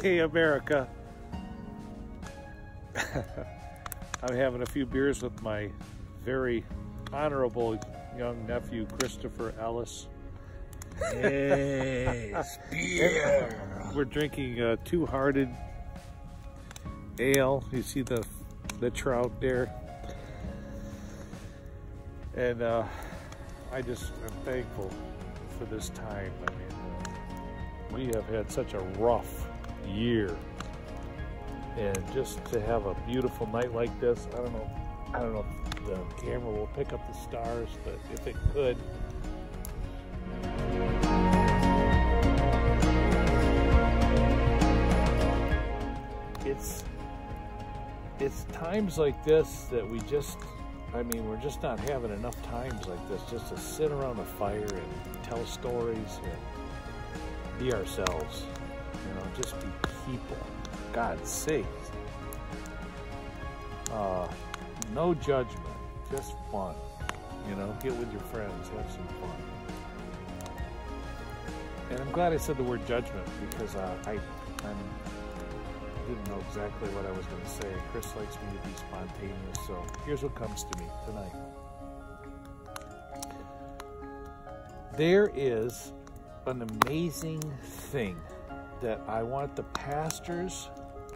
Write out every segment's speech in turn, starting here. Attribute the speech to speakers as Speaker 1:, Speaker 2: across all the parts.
Speaker 1: Hey, America. I'm having a few beers with my very honorable young nephew, Christopher Ellis.
Speaker 2: Yes, beer.
Speaker 1: We're drinking Two-Hearted Ale. You see the trout there. And I'm thankful for this time. I mean, we have had such a rough year. And just to have a beautiful night like this, I don't know if the camera will pick up the stars, but if it could. It's times like this that we're just not having enough times like this just to sit around a fire and tell stories and be ourselves, you know, just be people. God's sake. No judgment, just fun. You know, get with your friends, have some fun. And I'm glad I said the word judgment because I didn't know exactly what I was going to say. Chris likes me to be spontaneous, so here's what comes to me tonight. There is an amazing thing that I want the pastors,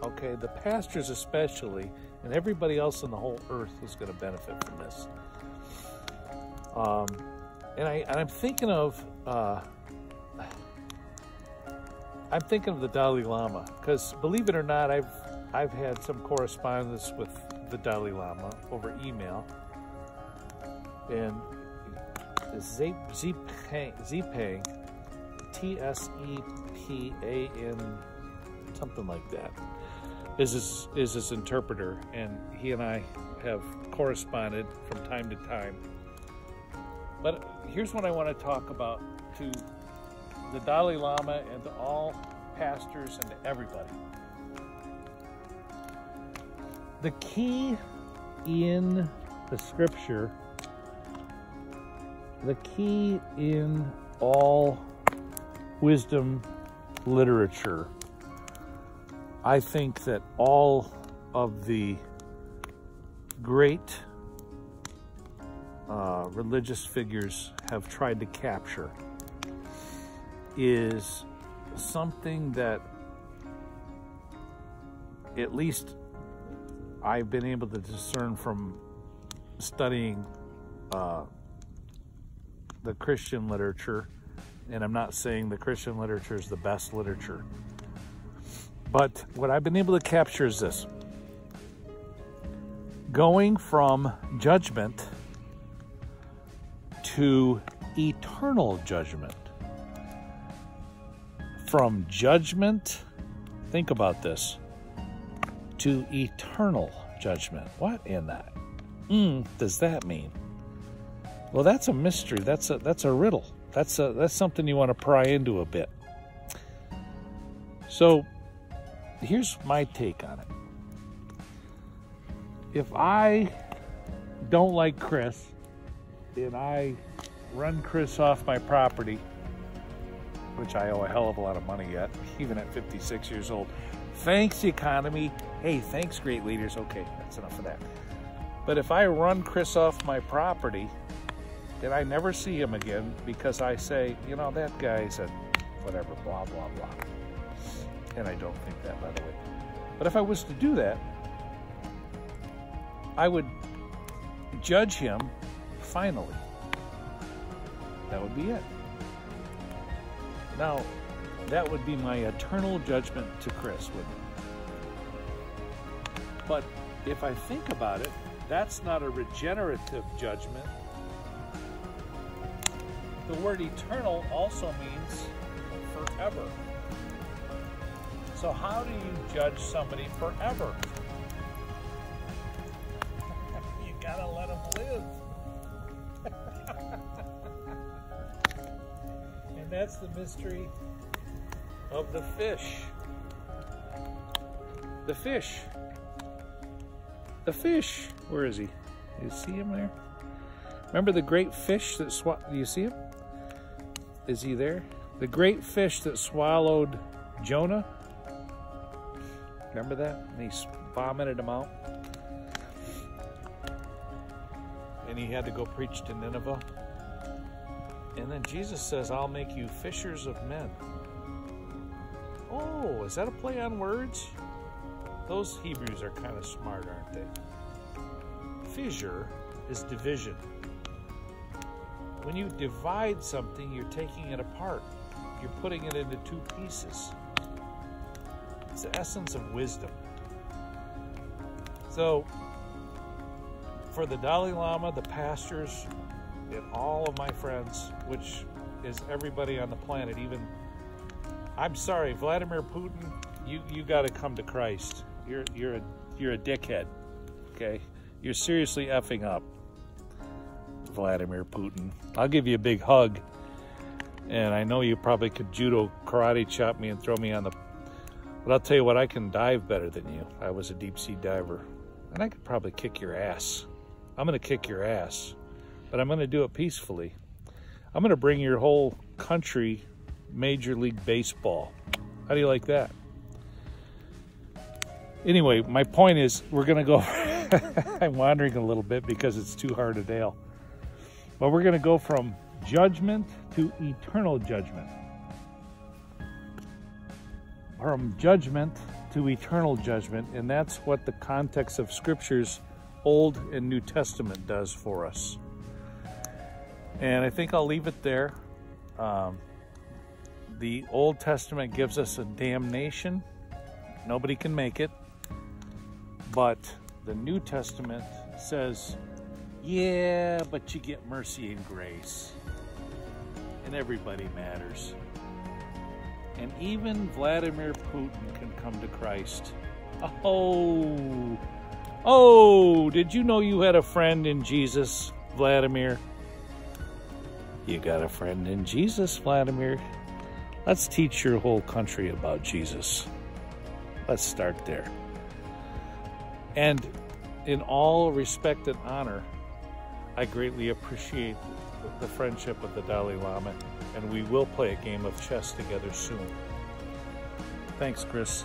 Speaker 1: okay, the pastors especially, and everybody else on the whole earth is going to benefit from this. And I'm thinking of the Dalai Lama, because believe it or not, I've had some correspondence with the Dalai Lama over email, and Zepang, T-S-E-P-A-N, something like that, is his interpreter, and he and I have corresponded from time to time. But here's what I want to talk about to the Dalai Lama and to all pastors and to everybody. The key in the scripture, the key in all wisdom literature, I think that all of the great religious figures have tried to capture is something that at least I've been able to discern from studying the Christian literature, and I'm not saying the Christian literature is the best literature, but what I've been able to capture is this: going from judgment to eternal judgment. From judgment, think about this, to eternal judgment. What in that does that mean? Well, that's a mystery. That's a riddle. That's something you want to pry into a bit. So here's my take on it. If I don't like Chris and I run Chris off my property, which I owe a hell of a lot of money yet, even at 56 years old. Thanks, economy. Hey, thanks, great leaders. Okay, that's enough of that. But if I run Chris off my property, then I never see him again because I say, you know, that guy said whatever, blah, blah, blah. And I don't think that, by the way. But if I was to do that, I would judge him finally. That would be it. Now, that would be my eternal judgment to Chris, wouldn't it? But if I think about it, that's not a regenerative judgment. The word eternal also means forever. So how do you judge somebody forever? You gotta let them live. And that's the mystery of the fish. The fish. The fish. Where is he? You see him there? Remember the great fish that swam? Do you see him? Is he there? The great fish that swallowed Jonah. Remember that? And he vomited him out. And he had to go preach to Nineveh. And then Jesus says, I'll make you fishers of men. Oh, is that a play on words? Those Hebrews are kind of smart, aren't they? Fissure is division. When you divide something, you're taking it apart. You're putting it into two pieces. It's the essence of wisdom. So, for the Dalai Lama, the pastors, and all of my friends, which is everybody on the planet, even, I'm sorry, Vladimir Putin, you got to come to Christ. You're a dickhead, okay? You're seriously effing up, Vladimir Putin. I'll give you a big hug, and I know you probably could judo karate chop me and throw me on the, but I'll tell you what, I can dive better than you. I was a deep sea diver, and I could probably kick your ass. I'm gonna kick your ass, but I'm gonna do it peacefully. I'm gonna bring your whole country Major League Baseball. How do you like that? Anyway, my point is, we're gonna go, I'm wandering a little bit because it's too hard to nail. But we're gonna go from judgment to eternal judgment. From judgment to eternal judgment, and that's what the context of Scriptures, Old and New Testament, does for us. And I think I'll leave it there. The Old Testament gives us a damnation. Nobody can make it. But the New Testament says, yeah, but you get mercy and grace. And everybody matters. And even Vladimir Putin can come to Christ. Oh, did you know you had a friend in Jesus, Vladimir? You got a friend in Jesus, Vladimir. Let's teach your whole country about Jesus. Let's start there. And in all respect and honor, I greatly appreciate the friendship of the Dalai Lama, and we will play a game of chess together soon. Thanks, Chris.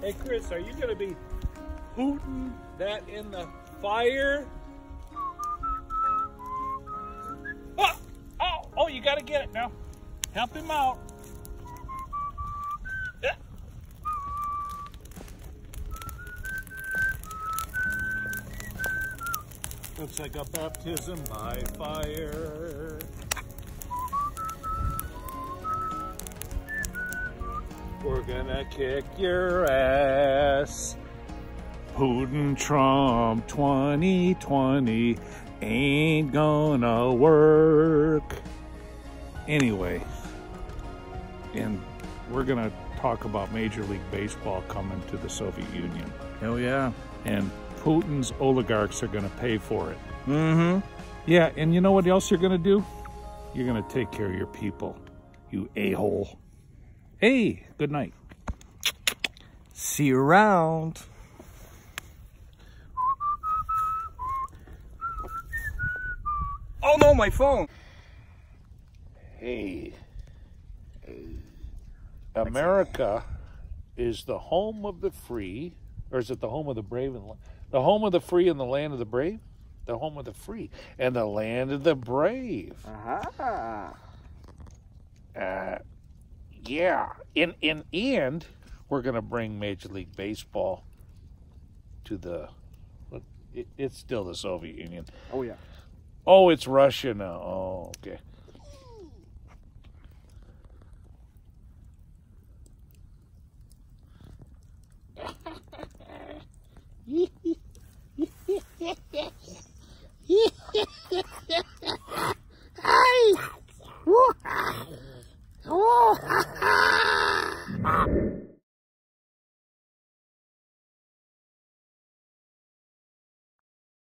Speaker 1: Hey Chris, are you gonna be hooting that in the fire? Oh, you gotta get it now. Help him out. Yeah. Looks like a baptism by fire. We're gonna kick your ass. Putin Trump 2020 ain't gonna work. Anyway, and we're gonna talk about Major League Baseball coming to the Soviet Union.
Speaker 2: Oh, yeah.
Speaker 1: And Putin's oligarchs are going to pay for it.
Speaker 2: Mm-hmm.
Speaker 1: Yeah, and you know what else you're going to do? You're going to take care of your people, you a-hole. Hey, good night.
Speaker 2: See you around. Oh no, my phone.
Speaker 1: Hey. America is the home of the free, or is it the home of the brave? And the home of the free and the land of the brave? The home of the free and the land of the brave.
Speaker 2: Uh-huh.
Speaker 1: Yeah. And we're going to bring Major League Baseball to the... It's still the Soviet Union.
Speaker 2: Oh, yeah.
Speaker 1: Oh, it's Russia now. Oh, okay.